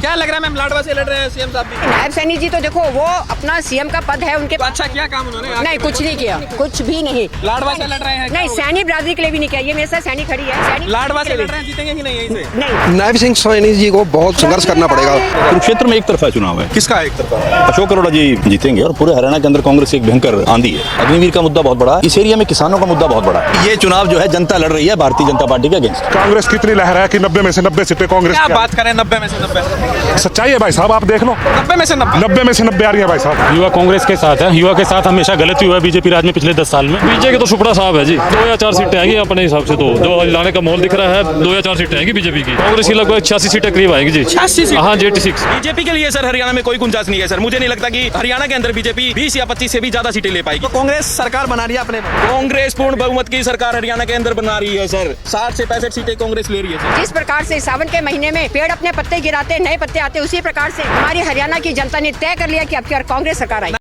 क्या लग रहा है मैम, लाडवा से लड़ रहे हैं सीएम साहब भी? नायब सैनी जी तो देखो वो अपना सीएम का पद है उनके। तो अच्छा क्या काम उन्होंने? नहीं कुछ नहीं किया, कुछ भी नहीं। लाडवा से लड़ रहे हैं? नहीं सैनी बिरादरी के लिए भी नहीं किया। ये मेरे साथ सैनी खड़ी है। सैनी लाडवा से लड़ रहे हैं, जीतेंगे कि नहीं यहीं से? नहीं, नायब सिंह सैनी जी को बहुत संघर्ष करना पड़ेगा। कुरुक्षेत्र में एक तरफा चुनाव है। किसका एक तरफा? अशोक अरोड़ा जी जीतेंगे और पूरे हरियाणा के अंदर कांग्रेस एक भयंकर आंधी है। अग्निवीर का मुद्दा बहुत बड़ा है, इस एरिया में किसानों का मुद्दा बहुत बड़ा है। ये चुनाव जो है जनता लड़ रही है भारतीय जनता पार्टी के अगेंस्ट। कांग्रेस कितनी लहर है कि 90 में से 90 सीटें कांग्रेस क्या की बात करें, 90 में से 90? सच्चाई है भाई साहब, आप देख लो। 90 में से 90? 90 में से 90 आ रही है भाई साहब। युवा कांग्रेस के साथ है। युवा के साथ हमेशा गलत हुआ है बीजेपी राज में पिछले 10 साल में। बीजेपी के तो सुपड़ा साहब है जी, 2 या 4 सीटें आएगी अपने हिसाब से। तो जो लाने का माहौल दिख रहा है 2 या 4 सीटें आएगी बीजेपी की। कांग्रेस की लगभग 86 सीटें करीब आएगी जी। 86 सीटें? हाँ जी 86। बीजेपी के लिए सर हरियाणा में कोई गुंजाइश नहीं है सर। मुझे नहीं लगता कि हरियाणा के अंदर बीजेपी 20 या 25 से भी ज्यादा सीटें ले पाएगी। तो कांग्रेस सरकार बना रही है अपने में। कांग्रेस पूर्ण बहुमत की सरकार हरियाणा के अंदर बना रही है सर। 60 से 65 सीटें कांग्रेस ले रही है सर। जिस प्रकार से सावन के महीने में पेड़ अपने पत्ते गिराते नए पत्ते आते, उसी प्रकार से हमारी हरियाणा की जनता ने तय कर लिया कि अब की बार कांग्रेस सरकार आई।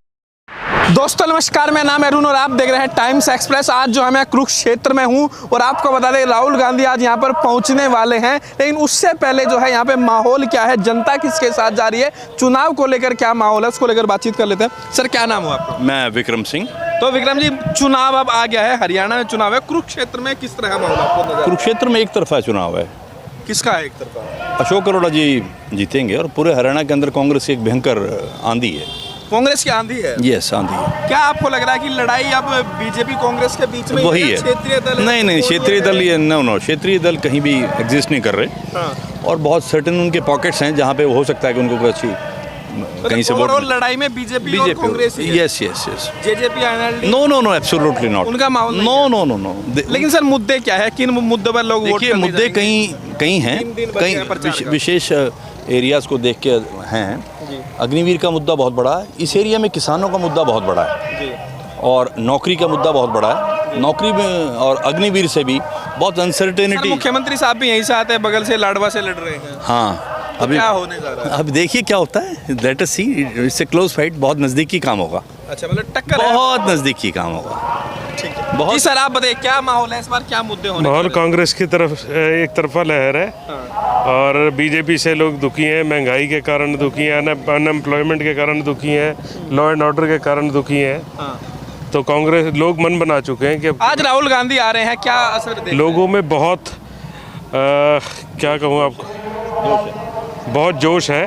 दोस्तों नमस्कार, मेरा नाम है अरुण और आप देख रहे हैं टाइम्स एक्सप्रेस। आज जो है मैं कुरुक्षेत्र में हूं और आपको बता दें राहुल गांधी आज यहां पर पहुंचने वाले हैं, लेकिन उससे पहले जो है यहां पे माहौल क्या है, जनता किसके साथ जा रही है, चुनाव को लेकर क्या माहौल है, उसको लेकर बातचीत कर लेते हैं। सर क्या नाम हो आपका? मैं विक्रम सिंह। तो विक्रम जी, चुनाव अब आ गया है, हरियाणा में चुनाव है, कुरुक्षेत्र में किस तरह का माहौल आपको नजर? कुरुक्षेत्र में एक तरफा चुनाव है। किसका है एक तरफा? अशोक अरोड़ा जी जीतेंगे और पूरे हरियाणा के अंदर कांग्रेस एक भयंकर आंधी है। कांग्रेस की आंधी है? यस, आंधी है। क्या आपको लग रहा है कि लड़ाई अब बीजेपी कांग्रेस के बीच में वही है। क्षेत्रीय दल? नहीं क्षेत्रीय दल, ये नो क्षेत्रीय दल कहीं भी एग्जिस्ट नहीं कर रहे। और बहुत सर्टेन उनके पॉकेट्स हैं जहाँ पे हो सकता है कि उनको कोई अच्छी कहीं से वोट। लड़ाई में बीजेपी और कांग्रेस ही है? Yes JJP INLD? No absolutely not. उनका माहौल नो। लेकिन सर मुद्दे क्या है, किन मुद्दों पर लोग वोट देखिए, करने मुद्दे जाएंगे? कहीं हैं, कहीं विशेष एरियाज को देख के हैं। अग्निवीर का मुद्दा बहुत बड़ा है, इस एरिया में किसानों का मुद्दा बहुत बड़ा है और नौकरी का मुद्दा बहुत बड़ा है। नौकरी में और अग्निवीर से भी बहुत अनसर्टेनिटी। मुख्यमंत्री साहब भी यहीं से आते हैं, बगल से लाडवा से लड़ रहे हैं। हाँ, अभी क्या होने जा रहा है? अब देखिए क्या होता है, लेट अस सी। इससे क्लोज फाइट, बहुत नज़दीकी काम होगा। अच्छा, मतलब टक्कर है? बहुत नज़दीकी काम होगा। ठीक है, बहुत। जी सर आप बताइए क्या माहौल है इस बार, क्या मुद्दे होने? माहौल कांग्रेस की तरफ एक तरफा लहर है और बीजेपी से लोग दुखी हैं। महंगाई के कारण दुखी हैं, अनएम्प्लॉयमेंट के कारण दुखी हैं, लॉ एंड ऑर्डर के कारण दुखी हैं। तो कांग्रेस लोग मन बना चुके हैं कि आज राहुल गांधी आ रहे हैं, क्या असर देख? लोगों में बहुत क्या कहूँ आपको, बहुत जोश है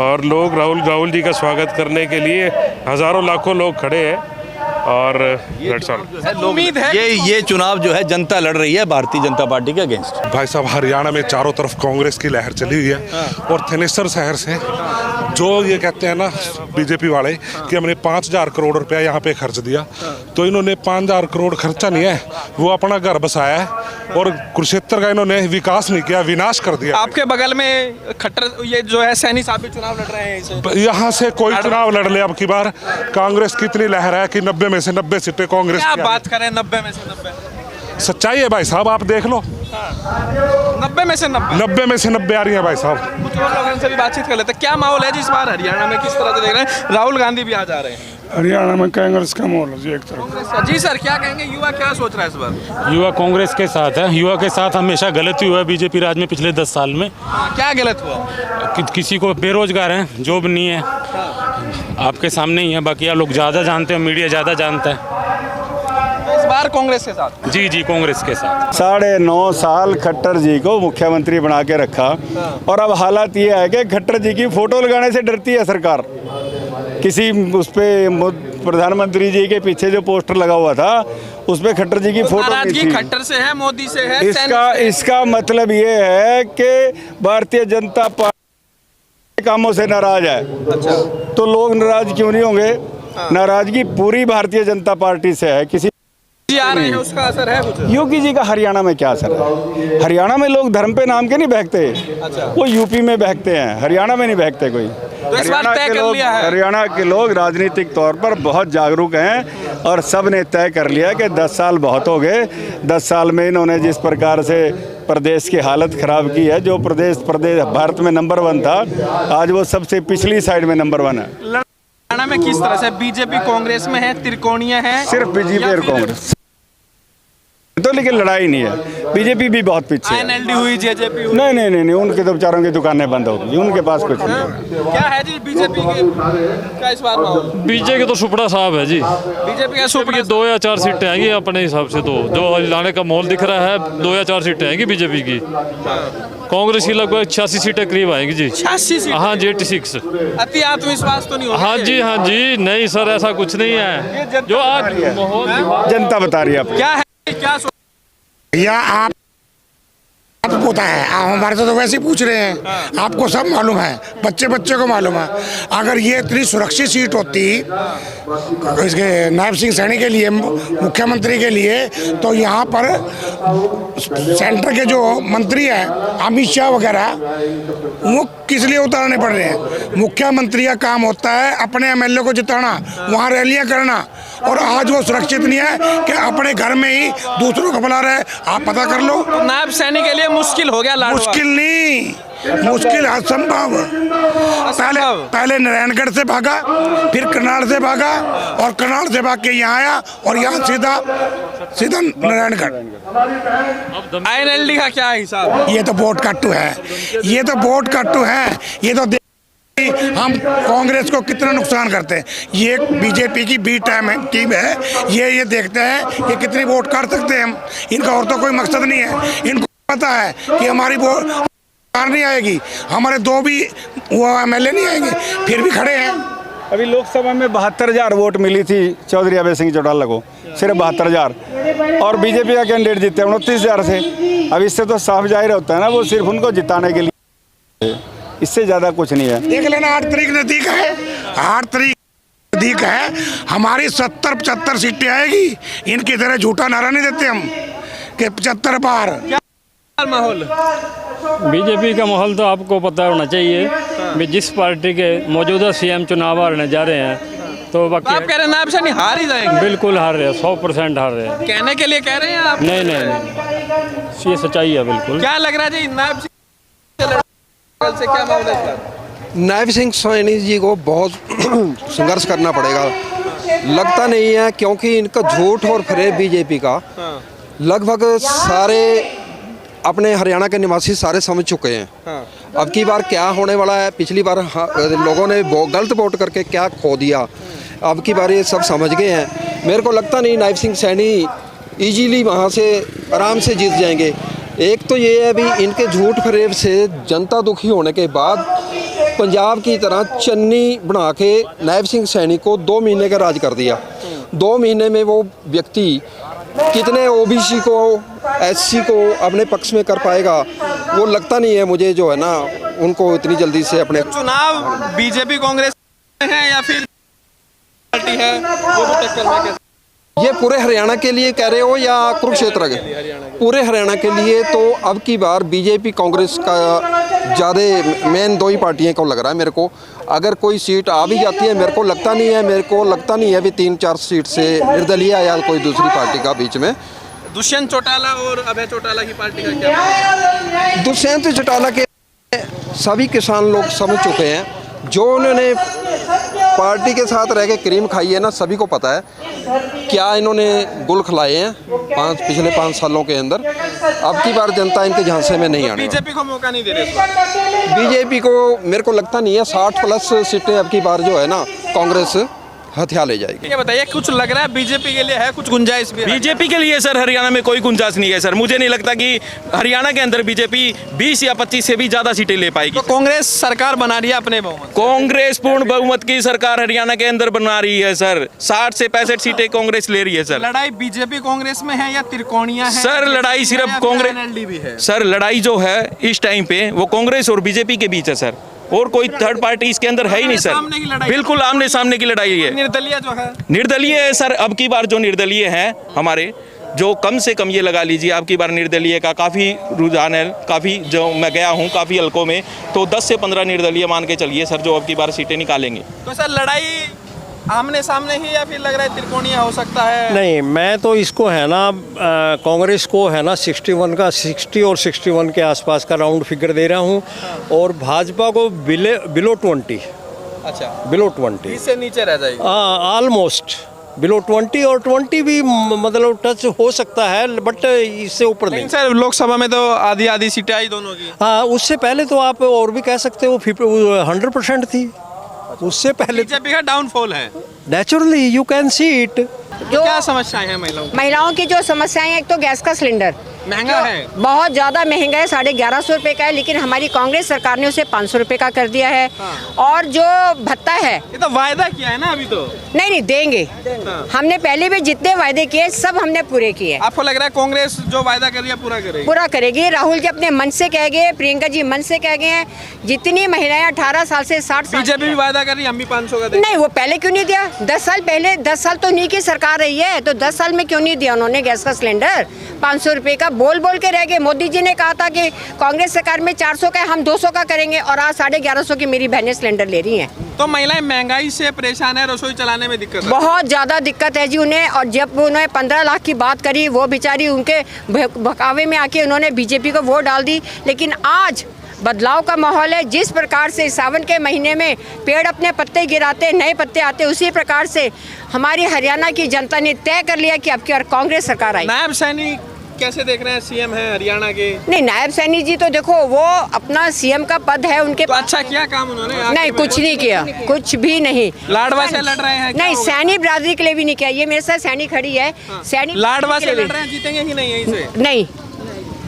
और लोग राहुल जी का स्वागत करने के लिए हज़ारों लाखों लोग खड़े हैं। और उम्मीद है ये चुनाव जो है जनता लड़ रही है भारतीय जनता पार्टी के अगेंस्ट। भाई साहब हरियाणा में चारों तरफ कांग्रेस की लहर चली हुई है और थनेसर शहर से जो ये कहते हैं ना बीजेपी वाले कि हमने 5000 करोड़ रुपया यहाँ पे खर्च दिया, तो इन्होंने 5000 करोड़ खर्चा नहीं है, वो अपना घर बसाया है और कुरुक्षेत्र का इन्होंने विकास नहीं किया, विनाश कर दिया। आपके बगल में खट्टर ये जो है सैनी साहब भी चुनाव लड़ रहे हैं, यहाँ से कोई चुनाव लड़ ले अब की बार, कांग्रेस की इतनी लहर है कि 90 में से 90 सीटें कांग्रेस क्या की। बात करें, 90 में से 90? सच्चाई है भाई साहब, आप देख लो। 90 में से 90? 90 में से 90 आ रही है भाई साहब। कुछ और लोगों से भी बातचीत कर लेते हैं। क्या माहौल है जिस बार हरियाणा में, किस तरह से देख रहे हैं? राहुल गांधी भी आज आ रहे हैं। हरियाणा में कांग्रेस का माहौल है जी एक तरफ। जी सर क्या कहेंगे, युवा क्या सोच रहा है इस बार? युवा कांग्रेस के साथ है। युवा के साथ हमेशा गलत हुआ है बीजेपी राज में पिछले 10 साल में। क्या गलत हुआ? किसी को बेरोजगार हैं, जॉब नहीं है, आपके सामने ही है। बाकी आप लोग ज़्यादा जानते हैं, मीडिया ज़्यादा जानता है। इस बार कांग्रेस के साथ? जी कांग्रेस के साथ। 9.5 साल खट्टर जी को मुख्यमंत्री बना के रखा और अब हालात ये है कि खट्टर जी की फोटो लगाने से डरती है सरकार। किसी उस पे प्रधानमंत्री जी के पीछे जो पोस्टर लगा हुआ था उस पे खट्टर जी की फोटो नहीं थी। खट्टर से है, मोदी से है? इसका मतलब ये है कि भारतीय जनता पार्टी कामों से नाराज है। अच्छा। तो लोग नाराज क्यों नहीं होंगे? नाराजगी पूरी भारतीय जनता पार्टी से है। किसी जी आ रहे हैं, उसका असर है कुछ? योगी जी का हरियाणा में क्या असर है? हरियाणा में लोग धर्म पे नाम के नहीं बहकते। अच्छा। वो यूपी में बहकते हैं, हरियाणा में नहीं बहकते कोई। तो इस बार तय कर लिया है? हरियाणा के लोग राजनीतिक तौर पर बहुत जागरूक हैं और सब ने तय कर लिया कि 10 साल बहुत हो गए। 10 साल में इन्होंने जिस प्रकार से प्रदेश की हालत खराब की है, जो प्रदेश भारत में नंबर 1 था, आज वो सबसे पिछली साइड में नंबर 1 है। हरियाणा में किस तरह से बीजेपी कांग्रेस में है, त्रिकोणीय है? सिर्फ बीजेपी और कांग्रेस। तो लेकिन लड़ाई नहीं है, बीजेपी भी बहुत पीछे है। आईएनएलडी हुई, जेजेपी हुई। नहीं, उनके तो बेचारों की दुकानें बंद हो गई, उनके पास कुछ नहीं। क्या है जी बीजेपी का इस बार माहौल? बीजेपी के तो सुपड़ा साहब है जी। बीजेपी का सुप की 2 या 4 सीटें आएंगी अपने हिसाब से, तो जो हरियाणा का माहौल दिख रहा है 2 या 4 सीटें आएंगी बीजेपी की। कांग्रेस की लगभग 86 सीटें करीब आएंगी जी। 86 सीटें? हाँ जी, 86। अति आत्मविश्वास तो नहीं होगा? हाँ जी, नहीं सर, ऐसा कुछ नहीं है जो आज माहौल जनता बता रही है आपको। क्या है, क्या या आप पता है, आप हमारे से तो वैसे ही पूछ रहे हैं। आपको सब मालूम है, बच्चे को मालूम है। अगर ये इतनी सुरक्षित सीट होती इसके नायब सिंह सैनी के लिए, मुख्यमंत्री के लिए, तो यहाँ पर सेंटर के जो मंत्री हैं अमित शाह वगैरह, वो किस लिए उतारने पड़ रहे हैं? मुख्यमंत्री का काम होता है अपने एमएलए को जिताना, वहाँ रैलियाँ करना, और आज वो सुरक्षित नहीं है कि अपने घर में ही दूसरों को बुला रहे। आप पता कर लो। नायब सैनी के लिए मुश्किल हो गया लाडवा? मुश्किल नहीं, मुश्किल असंभव। पहले नारायणगढ़ से भागा, फिर करनाल से भागा, और करनाल से भाग के यहाँ आया, और यहाँ सीधा नारायणगढ़। आईएनएलडी का क्या हिसाब? ये तो वोट कट्टू है, ये तो वोट कट्टू है। ये तो हम कांग्रेस को कितना नुकसान करते हैं। ये बीजेपी की बी टीम है, ये देखते हैं ये कितनी वोट काट सकते हैं हम। इनका और तो कोई मकसद नहीं है। इनको पता है कि हमारी वोट नहीं आएगी, हमारे 2 भी वो एमएलए नहीं आएंगे, फिर भी खड़े हैं। अभी लोकसभा में 72,000 वोट मिली थी चौधरी अभय सिंह चौटाला को, सिर्फ 72,000, और बीजेपी का कैंडिडेट जीते 29,000 से। अब इससे तो साफ जाहिर होता है ना, वो सिर्फ उनको जिताने के लिए, इससे ज़्यादा कुछ नहीं है। देख लेना, 8 तारीख नज़दीक है, 8 तारीख नज़दीक है। हमारी 70-75 सीटें आएगी। इनकी तरह झूठा नारा नहीं देते हम कि 75 पार। माहौल बीजेपी का माहौल तो आपको पता होना चाहिए भी, जिस पार्टी के मौजूदा सीएम चुनाव हारने जा रहे हैं, तो बाकी आप कह रहे हैं नायब सैनी हार ही जाएंगे? बिल्कुल हार रहे हैं, 100% हार रहे हैं। कहने के लिए कह रहे हैं आप? नहीं, ये सच्चाई है बिल्कुल। क्या लग रहा है जी, नायब से क्या माहौल है इस बार? नायब सिंह सैनी जी को बहुत संघर्ष करना पड़ेगा, लगता नहीं है, क्योंकि इनका झूठ और फरेब बीजेपी का लगभग सारे अपने हरियाणा के निवासी सारे समझ चुके हैं। अब की बार क्या होने वाला है, पिछली बार लोगों ने गलत वोट करके क्या खो दिया, अब की बार ये सब समझ गए हैं। मेरे को लगता नहीं नायब सिंह सैनी इजीली वहाँ से आराम से जीत जाएंगे। एक तो ये है भी, इनके झूठ फरेब से जनता दुखी होने के बाद पंजाब की तरह चन्नी बना के नायब सिंह सैनी को 2 महीने का राज कर दिया। 2 महीने में वो व्यक्ति कितने ओबीसी को, एससी को अपने पक्ष में कर पाएगा, वो लगता नहीं है मुझे, जो है ना, उनको इतनी जल्दी से अपने। चुनाव बीजेपी कांग्रेस है या फिर पार्टी है, वो भी टक्कर में? ये पूरे हरियाणा के लिए कह रहे हो या कुरुक्षेत्र के? पूरे हरियाणा के लिए तो अब की बार बीजेपी कांग्रेस का ज़्यादा मेन 2 ही पार्टियां को लग रहा है मेरे को। अगर कोई सीट आ भी जाती है, मेरे को लगता नहीं है भी 3-4 सीट से निर्दलीय या कोई दूसरी पार्टी का बीच में। दुष्यंत चौटाला और अभय चौटाला की पार्टी का क्या? दुष्यंत चौटाला के सभी किसान लोग समझ चुके हैं, जो उन्होंने पार्टी के साथ रह के क्रीम खाई है ना, सभी को पता है क्या इन्होंने गुल खिलाए हैं पिछले 5 सालों के अंदर। अब की बार जनता इनके झांसे में नहीं आने। बीजेपी को मौका नहीं दे रहे? बीजेपी को मेरे को लगता नहीं है, 60+ सीटें अब की बार जो है ना कांग्रेस हथिया ले जाएगी। ये बताइए, कुछ लग रहा है बीजेपी के लिए है कुछ गुंजाइश भी? बीजेपी के लिए सर हरियाणा में कोई गुंजाइश नहीं है सर। मुझे नहीं लगता कि हरियाणा के अंदर बीजेपी 20 या 25 से भी ज्यादा सीटें ले पाएगी। तो कांग्रेस सरकार बना रही है अपने बहुमत? कांग्रेस पूर्ण बहुमत की सरकार हरियाणा के अंदर बना रही है सर। 60 से 65 सीटें कांग्रेस ले रही है सर। लड़ाई बीजेपी कांग्रेस में है या त्रिकोणीय है? सर लड़ाई सिर्फ कांग्रेस भी है सर। लड़ाई जो है इस टाइम पे वो कांग्रेस और बीजेपी के बीच है सर, और कोई थर्ड पार्टी इसके अंदर है ही नहीं सर। बिल्कुल आमने सामने की लड़ाई है। निर्दलीय जो है? निर्दलीय है सर। अब की बार जो निर्दलीय है हमारे, जो कम से कम ये लगा लीजिए, अब की बार निर्दलीय का काफ़ी रुझान है। काफ़ी जो मैं गया हूँ काफ़ी हलकों में, तो 10 से 15 निर्दलीय मान के चलिए सर, जो अब की बार सीटें निकालेंगे। तो सर लड़ाई आमने सामने ही या फिर लग रहा है त्रिकोणीय हो सकता है? नहीं, मैं तो इसको है ना, कांग्रेस को है ना 60 और 61 के आसपास का राउंड फिगर दे रहा हूँ, और भाजपा को बिलो 20। अच्छा, बिलो 20 इससे नीचे रह जाएगी? ऑलमोस्ट बिलो 20 और 20 भी मतलब टच हो सकता है, बट इससे ऊपर नहीं। लेकिन सर लोकसभा में तो आधी आधी सीटें आई दोनों की। हाँ, उससे पहले तो आप और भी कह सकते हो 100% थी, उससे पहले बीजेपी का डाउनफॉल है। Naturally you can see it. जो क्या समस्याएं हैं महिलाओं की? महिलाओं की जो समस्याएं हैं, एक तो गैस का सिलेंडर महंगा है, बहुत ज़्यादा महंगा है, 1150 रुपये का है, लेकिन हमारी कांग्रेस सरकार ने उसे 500 रुपये का कर दिया है। और जो भत्ता है, ये तो वायदा किया है ना अभी तो। नहीं देंगे। हमने पहले भी जितने वायदे किए सब हमने पूरे किए। आपको लग रहा है कांग्रेस जो वायदा कर रही है पूरा करेगी? पूरा करेगी। राहुल जी अपने मन से कह गए, प्रियंका जी मन से कह गए हैं, जितनी महिलाएं 18 साल से 60 साल बीजेपी भी वायदा कर रही है हम भी 500 का देंगे। नहीं, वो पहले क्यों नहीं दिया? 10 साल पहले, 10 साल तो नहीं की सरकार रही है, तो 10 साल में क्यों नहीं दिया उन्होंने गैस का सिलेंडर 500 रुपये का? बोल बोल के रह गए। मोदी जी ने कहा था कि कांग्रेस सरकार में 400 का, हम 200 का करेंगे, और आज 1150 की मेरी बहनें सिलेंडर ले रही हैं। तो महिलाएं महंगाई से परेशान है, रसोई चलाने में दिक्कत है। बहुत ज़्यादा दिक्कत है जी उन्हें। और जब उन्होंने 15 लाख की बात करी, वो बेचारी उनके बहकावे में आके उन्होंने बीजेपी को वोट डाल दी। लेकिन आज बदलाव का माहौल है। जिस प्रकार से सावन के महीने में पेड़ अपने पत्ते गिराते, नए पत्ते आते, उसी प्रकार से हमारी हरियाणा की जनता ने तय कर लिया कि अब की बार कांग्रेस सरकार आई। नायब सैनी कैसे देख रहे हैं? सीएम है हरियाणा के। नहीं, नायब सैनी जी तो देखो, वो अपना सीएम का पद है उनके तो अच्छा किया काम उन्होंने? नहीं, कुछ नहीं किया, कुछ भी नहीं। लाडवा से लड़ रहे हैं? नहीं, सैनी बिरादरी के लिए भी नहीं किया। ये मेरे साथ सैनी खड़ी है, सैनी लाडवा से लड़ रहे हैं, जीतेंगे कि नहीं यहीं से? नहीं।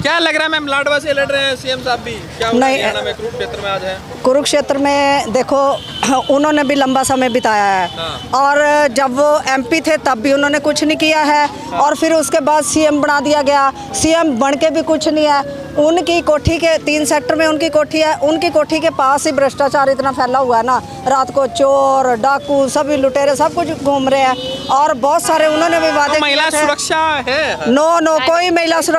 क्या लग रहा है मैम, लाडवा से लड़ रहे हैं सीएम साहब भी? क्या नहीं, हरियाणा में कुरुक्षेत्र में आज है? कुरुक्षेत्र में देखो उन्होंने भी लंबा समय बिताया है, और जब वो एमपी थे तब भी उन्होंने कुछ नहीं किया है, और फिर उसके बाद सीएम बना दिया गया। सीएम बन के भी कुछ नहीं है। उनकी कोठी के 3 सेक्टर में उनकी कोठी है, उनकी कोठी के पास ही भ्रष्टाचार इतना फैला हुआ है ना, रात को चोर डाकू सभी लुटेरे सब कुछ घूम रहे हैं, और बहुत सारे उन्होंने भी वादे महिला सुरक्षा है? नो कोई महिला सुरक्षा